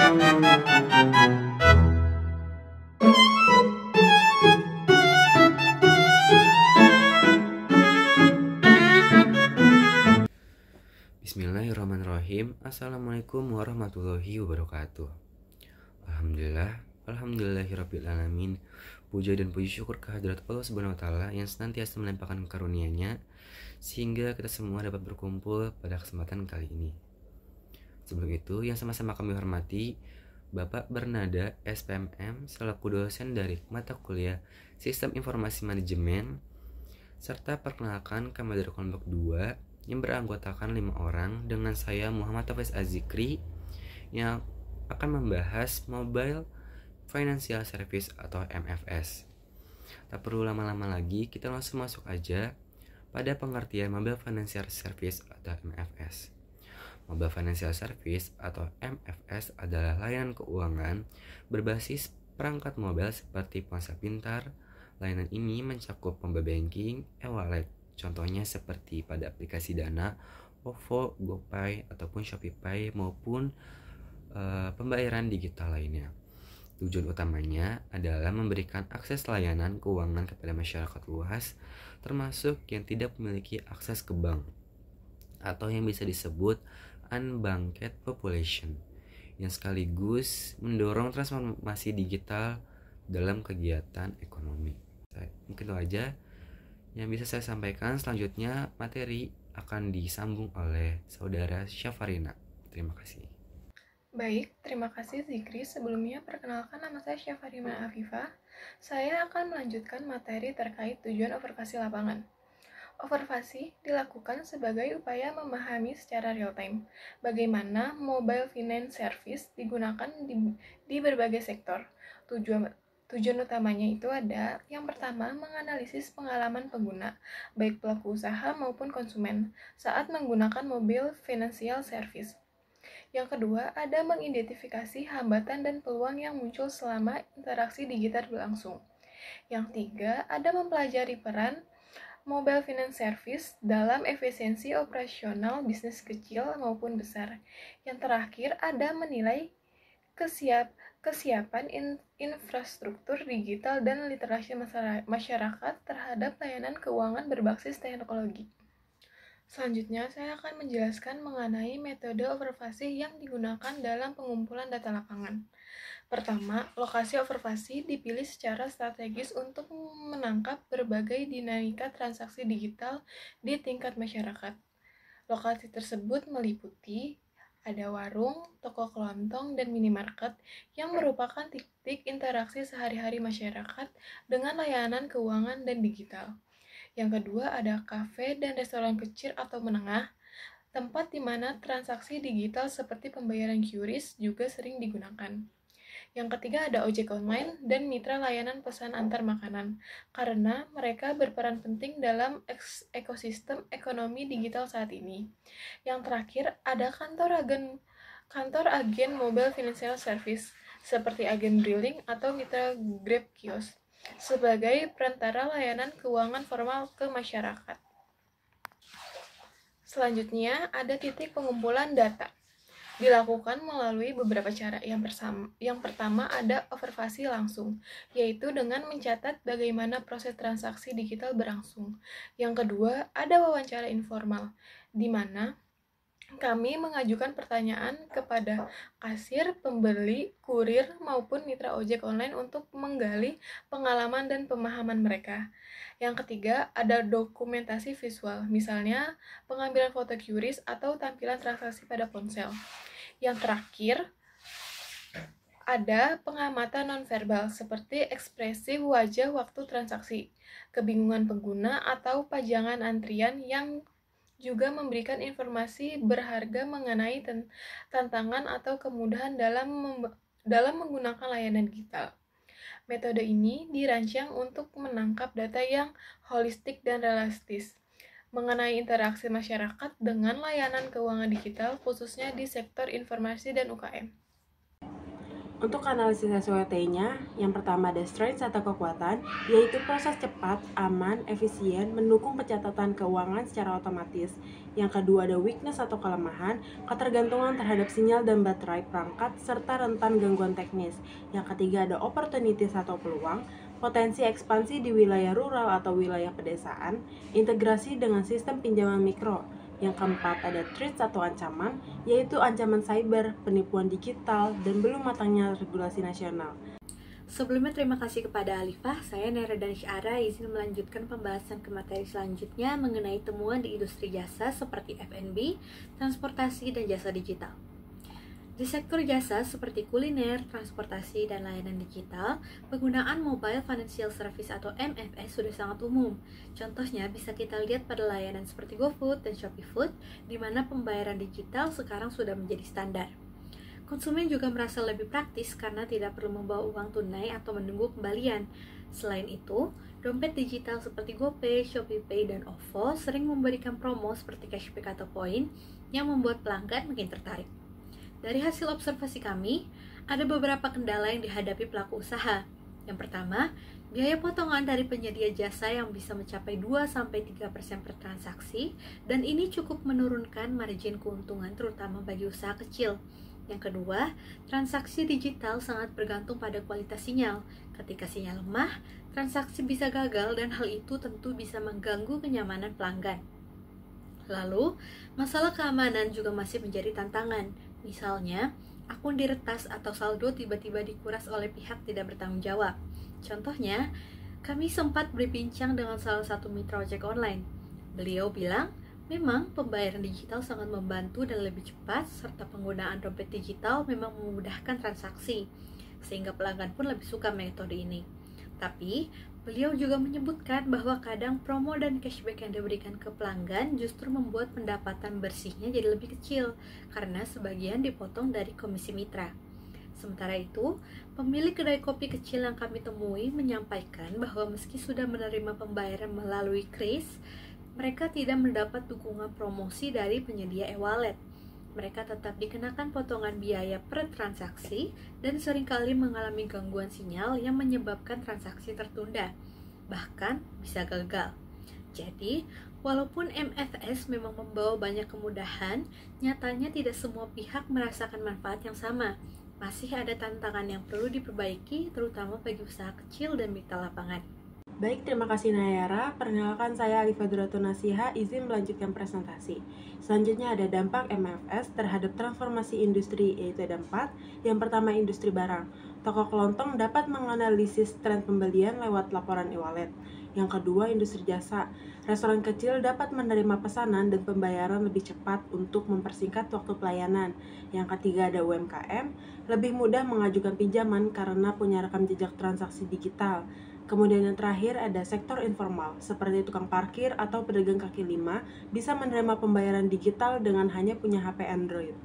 Bismillahirrahmanirrahim. Assalamualaikum warahmatullahi wabarakatuh. Alhamdulillahirrabbilalamin. Puja dan puji syukur kehadirat Allah Subhanahu wa Ta'ala yang senantiasa melimpahkan karunia-Nya sehingga kita semua dapat berkumpul pada kesempatan kali ini. Sebelum itu, yang sama-sama kami hormati Bapak Bernada SPMM selaku dosen dari mata kuliah Sistem Informasi Manajemen, serta perkenalkan kami dari kelompok 2 yang beranggotakan 5 orang dengan saya Muhammad Taufik Azikri yang akan membahas Mobile Financial Service atau MFS. Tak perlu lama-lama lagi, kita langsung masuk aja pada pengertian Mobile Financial Service atau MFS. Mobile Financial Service atau MFS adalah layanan keuangan berbasis perangkat mobile seperti ponsel pintar. Layanan ini mencakup mobile banking, e-wallet. Contohnya seperti pada aplikasi Dana, OVO, GoPay, ataupun ShopeePay maupun pembayaran digital lainnya. Tujuan utamanya adalah memberikan akses layanan keuangan kepada masyarakat luas, termasuk yang tidak memiliki akses ke bank, atau yang bisa disebut unbanked population, yang sekaligus mendorong transformasi digital dalam kegiatan ekonomi. Mungkin itu aja yang bisa saya sampaikan. Selanjutnya materi akan disambung oleh saudara Syafarina. Terima kasih. Baik, terima kasih Zikri. Sebelumnya perkenalkan, nama saya Syafarina Afifah. Saya akan melanjutkan materi terkait tujuan observasi lapangan. Observasi dilakukan sebagai upaya memahami secara real-time bagaimana mobile finance service digunakan di berbagai sektor. Tujuan utamanya itu ada, yang pertama, menganalisis pengalaman pengguna, baik pelaku usaha maupun konsumen, saat menggunakan mobile financial service. Yang kedua, ada mengidentifikasi hambatan dan peluang yang muncul selama interaksi digital berlangsung. Yang tiga, ada mempelajari peran mobile finance service dalam efisiensi operasional bisnis kecil maupun besar. Yang terakhir, ada menilai kesiapan infrastruktur digital dan literasi masyarakat terhadap layanan keuangan berbasis teknologi. Selanjutnya, saya akan menjelaskan mengenai metode observasi yang digunakan dalam pengumpulan data lapangan. Pertama, lokasi observasi dipilih secara strategis untuk menangkap berbagai dinamika transaksi digital di tingkat masyarakat. Lokasi tersebut meliputi ada warung, toko kelontong, dan minimarket yang merupakan titik interaksi sehari-hari masyarakat dengan layanan keuangan dan digital. Yang kedua, ada kafe dan restoran kecil atau menengah, tempat di mana transaksi digital seperti pembayaran QRIS juga sering digunakan. Yang ketiga, ada ojek online dan mitra layanan pesan antar makanan, karena mereka berperan penting dalam ekosistem ekonomi digital saat ini. Yang terakhir, ada kantor agen mobile financial service, seperti agen Briling atau mitra Grab Kios, sebagai perantara layanan keuangan formal ke masyarakat. Selanjutnya, ada titik pengumpulan data. Dilakukan melalui beberapa cara. Yang pertama ada observasi langsung, yaitu dengan mencatat bagaimana proses transaksi digital berlangsung. Yang kedua, ada wawancara informal, di mana kami mengajukan pertanyaan kepada kasir, pembeli, kurir, maupun mitra ojek online untuk menggali pengalaman dan pemahaman mereka. Yang ketiga, ada dokumentasi visual, misalnya pengambilan foto QRIS atau tampilan transaksi pada ponsel. Yang terakhir, ada pengamatan nonverbal, seperti ekspresi wajah waktu transaksi, kebingungan pengguna, atau pajangan antrian yang juga memberikan informasi berharga mengenai tantangan atau kemudahan dalam menggunakan layanan digital. Metode ini dirancang untuk menangkap data yang holistik dan realistis mengenai interaksi masyarakat dengan layanan keuangan digital, khususnya di sektor informasi dan UKM. Untuk analisis SWOT-nya, yang pertama ada strength atau kekuatan, yaitu proses cepat, aman, efisien, mendukung pencatatan keuangan secara otomatis. Yang kedua ada weakness atau kelemahan, ketergantungan terhadap sinyal dan baterai perangkat, serta rentan gangguan teknis. Yang ketiga ada opportunities atau peluang, potensi ekspansi di wilayah rural atau wilayah pedesaan, integrasi dengan sistem pinjaman mikro. Yang keempat ada threats atau ancaman, yaitu ancaman cyber, penipuan digital, dan belum matangnya regulasi nasional. Sebelumnya terima kasih kepada Alifah, saya Nera dan Syara izin melanjutkan pembahasan ke materi selanjutnya mengenai temuan di industri jasa seperti F&B, transportasi, dan jasa digital. Di sektor jasa seperti kuliner, transportasi, dan layanan digital, penggunaan Mobile Financial Service atau MFS sudah sangat umum. Contohnya bisa kita lihat pada layanan seperti GoFood dan ShopeeFood, di mana pembayaran digital sekarang sudah menjadi standar. Konsumen juga merasa lebih praktis karena tidak perlu membawa uang tunai atau menunggu kembalian. Selain itu, dompet digital seperti GoPay, ShopeePay, dan OVO sering memberikan promo seperti cashback atau poin yang membuat pelanggan makin tertarik. Dari hasil observasi kami, ada beberapa kendala yang dihadapi pelaku usaha. Yang pertama, biaya potongan dari penyedia jasa yang bisa mencapai 2-3% per transaksi, dan ini cukup menurunkan margin keuntungan terutama bagi usaha kecil. Yang kedua, transaksi digital sangat bergantung pada kualitas sinyal. Ketika sinyal lemah, transaksi bisa gagal dan hal itu tentu bisa mengganggu kenyamanan pelanggan. Lalu, masalah keamanan juga masih menjadi tantangan. Misalnya, akun diretas atau saldo tiba-tiba dikuras oleh pihak tidak bertanggung jawab. Contohnya, kami sempat berbincang dengan salah satu mitra ojek online. Beliau bilang, memang pembayaran digital sangat membantu dan lebih cepat, serta penggunaan dompet digital memang memudahkan transaksi, sehingga pelanggan pun lebih suka metode ini. Tapi, beliau juga menyebutkan bahwa kadang promo dan cashback yang diberikan ke pelanggan justru membuat pendapatan bersihnya jadi lebih kecil, karena sebagian dipotong dari komisi mitra. Sementara itu, pemilik kedai kopi kecil yang kami temui menyampaikan bahwa meski sudah menerima pembayaran melalui kris, mereka tidak mendapat dukungan promosi dari penyedia e-wallet. Mereka tetap dikenakan potongan biaya per transaksi dan seringkali mengalami gangguan sinyal yang menyebabkan transaksi tertunda, bahkan bisa gagal. Jadi, walaupun MFS memang membawa banyak kemudahan, nyatanya tidak semua pihak merasakan manfaat yang sama. Masih ada tantangan yang perlu diperbaiki, terutama bagi usaha kecil dan mitra lapangan. Baik, terima kasih Nayara. Perkenalkan saya Alifah Duratul Nasiha, izin melanjutkan presentasi. Selanjutnya ada dampak MFS terhadap transformasi industri, yaitu ada 4. Yang pertama, industri barang. Toko kelontong dapat menganalisis tren pembelian lewat laporan e-wallet. Yang kedua, industri jasa. Restoran kecil dapat menerima pesanan dan pembayaran lebih cepat untuk mempersingkat waktu pelayanan. Yang ketiga ada UMKM, lebih mudah mengajukan pinjaman karena punya rekam jejak transaksi digital. Kemudian yang terakhir ada sektor informal, seperti tukang parkir atau pedagang kaki lima, bisa menerima pembayaran digital dengan hanya punya HP Android.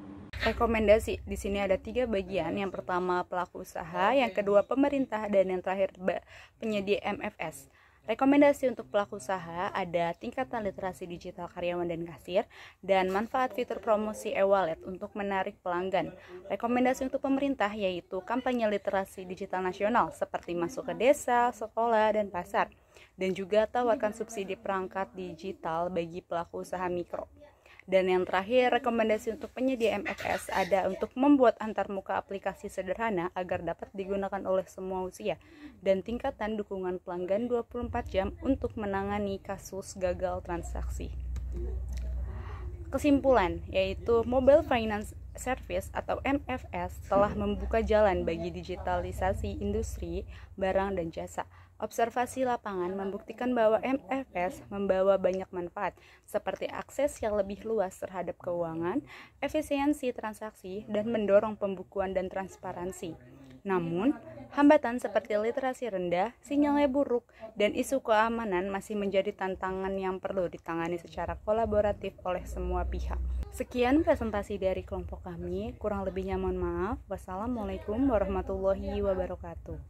Rekomendasi, di sini ada 3 bagian. Yang pertama pelaku usaha, yang kedua pemerintah, dan yang terakhir penyedia MFS. Rekomendasi untuk pelaku usaha ada tingkatan literasi digital karyawan dan kasir, dan manfaat fitur promosi e-wallet untuk menarik pelanggan. Rekomendasi untuk pemerintah yaitu kampanye literasi digital nasional seperti masuk ke desa, sekolah, dan pasar, dan juga tawarkan subsidi perangkat digital bagi pelaku usaha mikro. Dan yang terakhir, rekomendasi untuk penyedia MFS ada untuk membuat antarmuka aplikasi sederhana agar dapat digunakan oleh semua usia, dan tingkatan dukungan pelanggan 24 jam untuk menangani kasus gagal transaksi. Kesimpulan, yaitu Mobile Finance Service atau MFS telah membuka jalan bagi digitalisasi industri, barang, dan jasa. Observasi lapangan membuktikan bahwa MFS membawa banyak manfaat, seperti akses yang lebih luas terhadap keuangan, efisiensi transaksi, dan mendorong pembukuan dan transparansi. Namun, hambatan seperti literasi rendah, sinyalnya buruk, dan isu keamanan masih menjadi tantangan yang perlu ditangani secara kolaboratif oleh semua pihak. Sekian presentasi dari kelompok kami, kurang lebihnya mohon maaf. Wassalamualaikum warahmatullahi wabarakatuh.